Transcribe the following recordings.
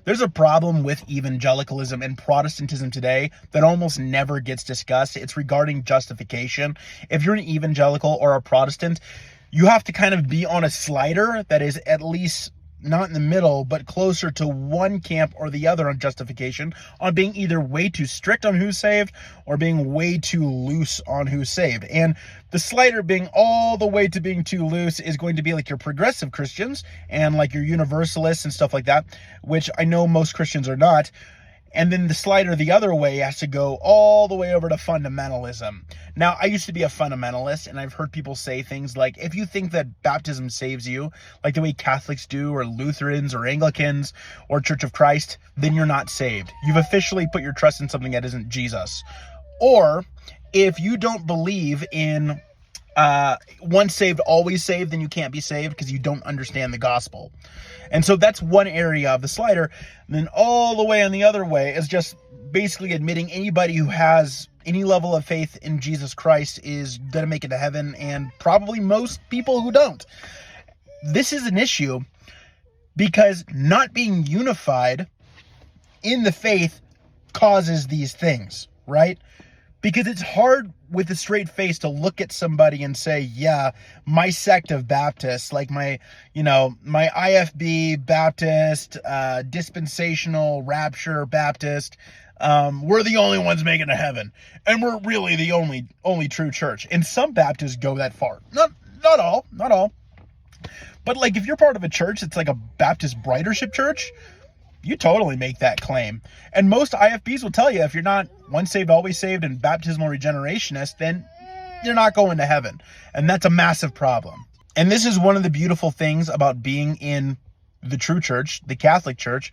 There's a problem with evangelicalism and Protestantism today that almost never gets discussed. It's regarding justification. If you're an evangelical or a Protestant, you have to kind of be on a slider that is at least not in the middle, but closer to one camp or the other on justification, on being either way too strict on who's saved or being way too loose on who's saved. And the slider being all the way to being too loose is going to be like your progressive Christians and like your universalists and stuff like that, which I know most Christians are not. And then the slider the other way has to go all the way over to fundamentalism. Now, I used to be a fundamentalist, and I've heard people say things like, if you think that baptism saves you, like the way Catholics do, or Lutherans, or Anglicans, or Church of Christ, then you're not saved. You've officially put your trust in something that isn't Jesus. Or, if you don't believe in once saved, always saved, then you can't be saved because you don't understand the gospel. And so that's one area of the slider. And then all the way on the other way is just basically admitting anybody who has any level of faith in Jesus Christ is going to make it to heaven, and probably most people who don't. This is an issue because not being unified in the faith causes these things, right? Because it's hard with a straight face to look at somebody and say, yeah, my sect of Baptists, like my IFB Baptist, dispensational rapture Baptist, we're the only ones making it to heaven. And we're really the only true church. And some Baptists go that far. Not all. But like if you're part of a church, it's like a Baptist Brightership church, you totally make that claim. And most IFBs will tell you if you're not once saved, always saved and baptismal regenerationist, then you're not going to heaven. And that's a massive problem. And this is one of the beautiful things about being in the true church, the Catholic Church,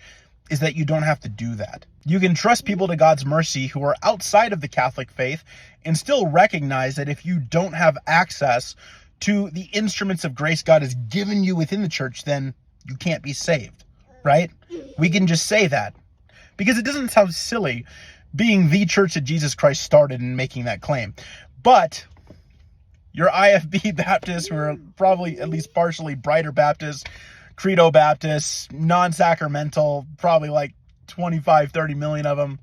is that you don't have to do that. You can trust people to God's mercy who are outside of the Catholic faith and still recognize that if you don't have access to the instruments of grace God has given you within the church, then you can't be saved. Right? We can just say that because it doesn't sound silly being the church that Jesus Christ started and making that claim. But your IFB Baptists, who are probably at least partially Brighter Baptists, Credo Baptists, non-sacramental, probably like 25, 30 million of them.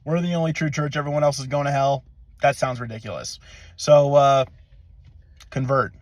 We're the only true church. Everyone else is going to hell. That sounds ridiculous. So, convert.